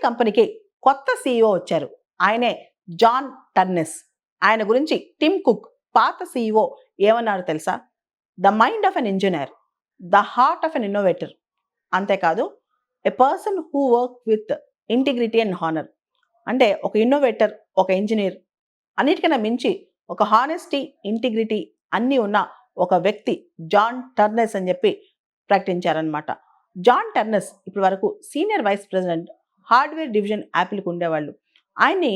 కంపెనీకి కొత్త సీఈఓ వచ్చారు. ఆయనే జాన్ టర్నెస్. ఆయన గురించి టిమ్ కుక్ పాత సీఈఓ ఏమన్నారో తెలుసా? The mind of an engineer, the heart of an innovator. అంతేకాదు, a person who work with integrity and honour. అంటే ఒక ఇన్నోవేటర్, ఒక ఇంజనీర్, అన్నిటికన్నా మించి ఒక హానెస్టీ, ఇంటిగ్రిటీ అన్నీ ఉన్న ఒక వ్యక్తి జాన్ టర్నెస్ అని చెప్పి ప్రకటించారనమాట. జాన్ టర్నెస్ ఇప్పటి వరకు senior vice president hardware division యాపిల్కి ఉండేవాళ్ళు. ఆయన్ని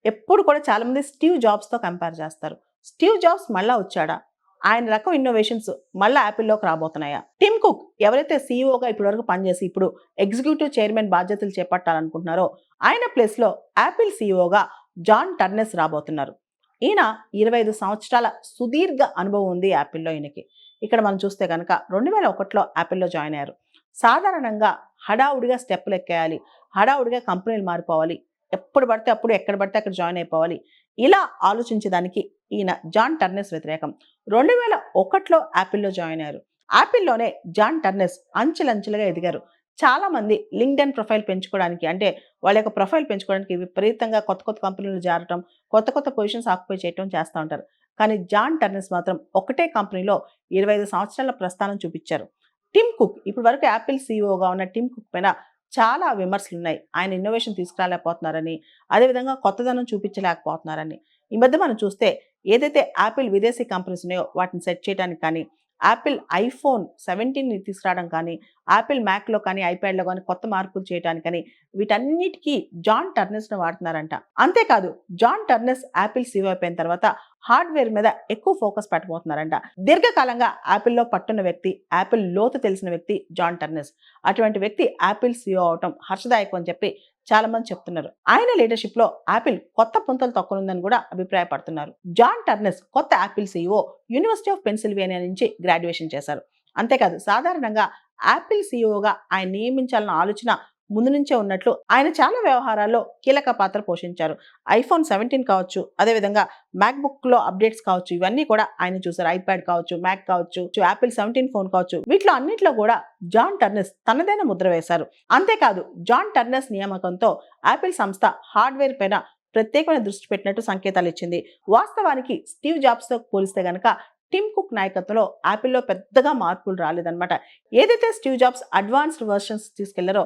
ఎప్పుడు కూడా చాలామంది స్టీవ్ జాబ్స్తో కంపేర్ చేస్తారు. స్టీవ్ జాబ్స్ మళ్ళా వచ్చాడా? ఆయన రకం ఇన్నోవేషన్స్ మళ్ళీ యాపిల్లోకి రాబోతున్నాయా? టిమ్ కుక్ ఎవరైతే సీఈఓగా ఇప్పటి వరకు పనిచేసి ఇప్పుడు ఎగ్జిక్యూటివ్ చైర్మన్ బాధ్యతలు చేపట్టాలనుకుంటున్నారో ఆయన ప్లేస్లో యాపిల్ సీఈఓగా జాన్ టర్నెస్ రాబోతున్నారు. ఈయన 25 సంవత్సరాల సుదీర్ఘ అనుభవం ఉంది యాపిల్లో ఈయనకి. ఇక్కడ మనం చూస్తే కనుక 2001లో యాపిల్లో జాయిన్ అయ్యారు. సాధారణంగా హడావుడిగా స్టెప్పులు ఎక్కేయాలి, హడావుడిగా కంపెనీలు మారిపోవాలి, ఎప్పుడు పడితే అప్పుడు ఎక్కడ పడితే అక్కడ జాయిన్ అయిపోవాలి, ఇలా ఆలోచించేదానికి ఈయన జాన్ టర్నెస్ వ్యతిరేకం. 2001లో యాపిల్లో జాయిన్ అయ్యారు. యాపిల్లోనే జాన్ టర్నెస్ అంచెలంచెలుగా ఎదిగారు. చాలా మంది లింక్డ్ఇన్ ప్రొఫైల్ పెంచుకోవడానికి, అంటే వాళ్ళ యొక్క ప్రొఫైల్ పెంచుకోవడానికి విపరీతంగా కొత్త కొత్త కంపెనీలు జారటం, కొత్త కొత్త పొజిషన్స్ ఆక్యుపై చేయటం చేస్తూ ఉంటారు. కానీ జాన్ టర్నెస్ మాత్రం ఒకటే కంపెనీలో 25 సంవత్సరాల ప్రస్థానం చూపించారు. టిమ్ కుక్ ఇప్పటి వరకు యాపిల్ సీఈఓగా ఉన్న టిమ్ కుక్ పైన చాలా విమర్శలు ఉన్నాయి. ఆయన ఇన్నోవేషన్ తీసుకురాలేకపోతున్నారని, అదేవిధంగా కొత్తదనం చూపించలేకపోతున్నారని. ఈ మధ్య మనం చూస్తే ఏదైతే యాపిల్ విదేశీ కంపెనీస్ ఉన్నాయో వాటిని సెట్ చేయడానికి కానీ, యాపిల్ ఐఫోన్ 17ని తీసుకురావడం కానీ, యాపిల్ మ్యాక్లో కానీ, ఐప్యాడ్లో కానీ కొత్త మార్పులు చేయడానికి కానీ, వీటన్నిటికీ జాన్ టర్నెస్ను వాడుతున్నారంట. అంతేకాదు, జాన్ టర్నెస్ యాపిల్ సీఈఓ అయిపోయిన తర్వాత హార్డ్వేర్ మీద ఎక్కువ ఫోకస్ పెట్టబోతున్నారంట. దీర్ఘకాలంగా యాపిల్లో పట్టున్న వ్యక్తి, యాపిల్ లోతు తెలిసిన వ్యక్తి జాన్ టర్నెస్. అటువంటి వ్యక్తి యాపిల్ సీఈఓ అవటం హర్షదాయకం అని చెప్పి చాలా మంది చెప్తున్నారు. ఆయన లీడర్షిప్ లో యాపిల్ కొత్త పుంతలు తొక్కనుందని కూడా అభిప్రాయపడుతున్నారు. జాన్ టర్నెస్ కొత్త Apple CEO university of Pennsylvania నుంచి గ్రాడ్యుయేషన్ చేశారు. అంతేకాదు, సాధారణంగా యాపిల్ సీఈఓగా ఆయన నియమించాలన్న ఆలోచన ముందు నుంచే ఉన్నట్లు ఆయన చాలా వ్యవహారాల్లో కీలక పాత్ర పోషించారు. ఐఫోన్ 17 కావచ్చు, అదేవిధంగా మ్యాక్బుక్ లో అప్డేట్స్ కావచ్చు, ఇవన్నీ కూడా ఆయన చూసారు. ఐప్యాడ్ కావచ్చు, మ్యాక్ కావచ్చు, యాపిల్ 17 ఫోన్ కావచ్చు, వీటిలో అన్నింటిలో కూడా జాన్ టర్నెస్ తనదైన ముద్ర వేశారు. అంతేకాదు, జాన్ టర్నెస్ నియామకంతో యాపిల్ సంస్థ హార్డ్వేర్ పైన ప్రత్యేకమైన దృష్టి పెట్టినట్టు సంకేతాలు ఇచ్చింది. వాస్తవానికి స్టీవ్ జాబ్స్తో పోలిస్తే గనక టిమ్ కుక్ నాయకత్వంలో యాపిల్లో పెద్దగా మార్పులు రాలేదన్నమాట. ఏదైతే స్టీవ్ జాబ్స్ అడ్వాన్స్డ్ వర్షన్స్ తీసుకెళ్లారో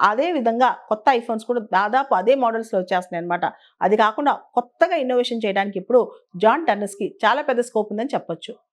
అదే విధంగా కొత్త ఐఫోన్స్ కూడా దాదాపు అదే మోడల్స్లో వచ్చేస్తున్నాయి అనమాట. అది కాకుండా కొత్తగా ఇన్నోవేషన్ చేయడానికి ఇప్పుడు జాన్ టర్నెస్కి చాలా పెద్ద స్కోప్ ఉందని చెప్పొచ్చు.